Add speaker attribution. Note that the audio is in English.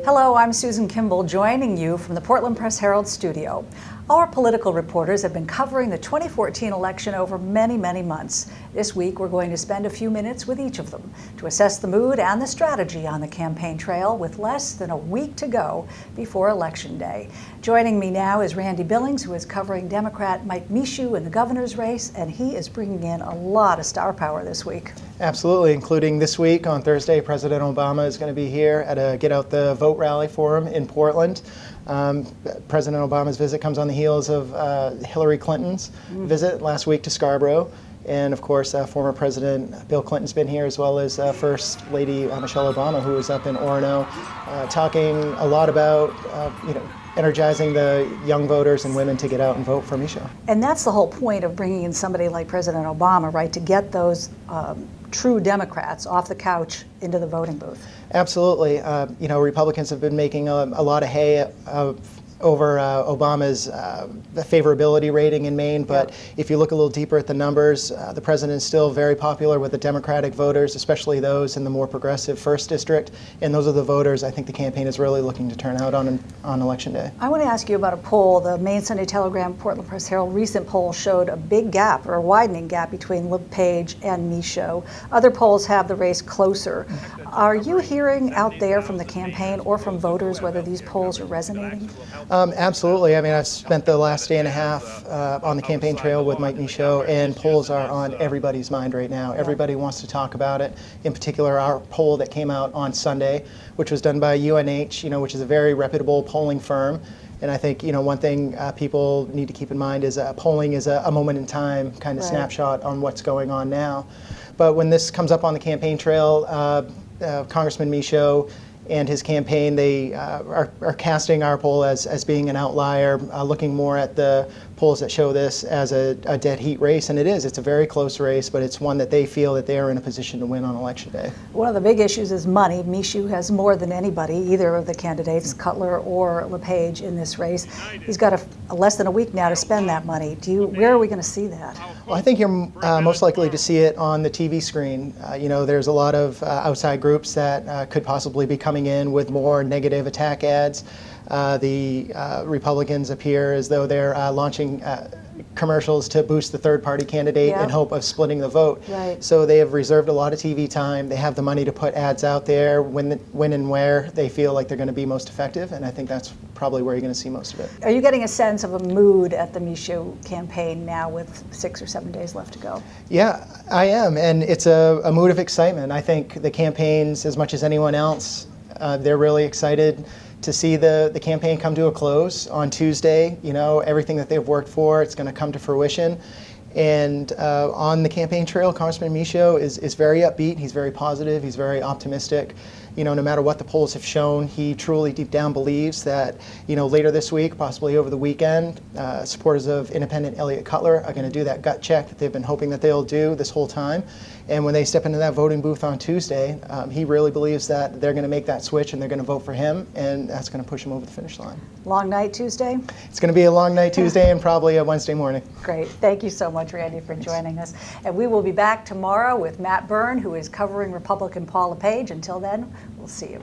Speaker 1: Hello, I'm Susan Kimball, joining you from the Portland Press Herald studio. Our political reporters have been covering the 2014 election over many, many months. This week, we're going to spend a few minutes with each of them to assess the mood and the strategy on the campaign trail with less than a week to go before Election Day. Joining me now is Randy Billings, who is covering Democrat Mike Michaud in the governor's race, and he is bringing in a lot of star power this week.
Speaker 2: Absolutely, including this week on Thursday, President Obama is going to be here at a Get Out the Vote rally for him in Portland. President Obama's visit comes on the heels of Hillary Clinton's visit last week to Scarborough. And of course, former President Bill Clinton's been here, as well as First Lady Michelle Obama, who was up in Orono, talking a lot about, energizing the young voters and women to get out and vote for Michaud.
Speaker 1: And that's the whole point of bringing in somebody like President Obama, right, to get those true Democrats off the couch into the voting booth.
Speaker 2: Absolutely. Republicans have been making a lot of hay over Obama's favorability rating in Maine, but if you look a little deeper at the numbers, the president is still very popular with the Democratic voters, especially those in the more progressive 1st District, and those are the voters I think the campaign is really looking to turn out on Election Day.
Speaker 1: I want to ask you about a poll. The Maine Sunday Telegram, Portland Press Herald recent poll showed a big gap, or a widening gap, between LePage and Michaud. Other polls have the race closer. Are you hearing out there from the campaign or from voters whether these polls are resonating?
Speaker 2: Absolutely. I mean, I've spent the last day and a half on the campaign trail with Mike Michaud, and polls are on everybody's mind right now. Everybody wants to talk about it. In particular, our poll that came out on Sunday, which was done by UNH, which is a very reputable polling firm. And I think, one thing people need to keep in mind is polling is a moment in time kind of snapshot on what's going on now. But when this comes up on the campaign trail, Congressman Michaud and his campaign, they are casting our poll as being an outlier, looking more at the polls that show this as a dead heat race, and it is. It's a very close race, but it's one that they feel that they are in a position to win on Election Day. One
Speaker 1: of the big issues is money. Michaud has more than anybody, either of the candidates, Cutler or LePage, in this race. He's got less than a week now to spend that money. Where are we going to see that?
Speaker 2: Well, I think you're most likely to see it on the TV screen. There's a lot of outside groups that could possibly be coming in with more negative attack ads. The Republicans appear as though they're launching commercials to boost the third-party candidate in hope of splitting the vote.
Speaker 1: Right.
Speaker 2: So they have reserved a lot of TV time. They have the money to put ads out there when and where they feel like they're going to be most effective, and I think that's probably where you're going to see most of it.
Speaker 1: Are you getting a sense of a mood at the Michaud campaign now with 6 or 7 days left to go?
Speaker 2: Yeah, I am, and it's a mood of excitement. I think the campaigns, as much as anyone else, they're really excited to see the campaign come to a close on Tuesday. Everything that they've worked for, it's going to come to fruition. And on the campaign trail, Congressman Michaud is very upbeat. He's very positive. He's very optimistic. No matter what the polls have shown, he truly deep down believes that, later this week, possibly over the weekend, supporters of independent Elliott Cutler are going to do that gut check that they've been hoping that they'll do this whole time. And when they step into that voting booth on Tuesday, he really believes that they're going to make that switch and they're going to vote for him, and that's going to push him over the finish line.
Speaker 1: Long night Tuesday?
Speaker 2: It's going to be a long night Tuesday and probably a Wednesday morning.
Speaker 1: Great. Thank you so much, Randy, for joining us. And we will be back tomorrow with Matt Byrne, who is covering Republican Paul LePage. Until then, we'll see you.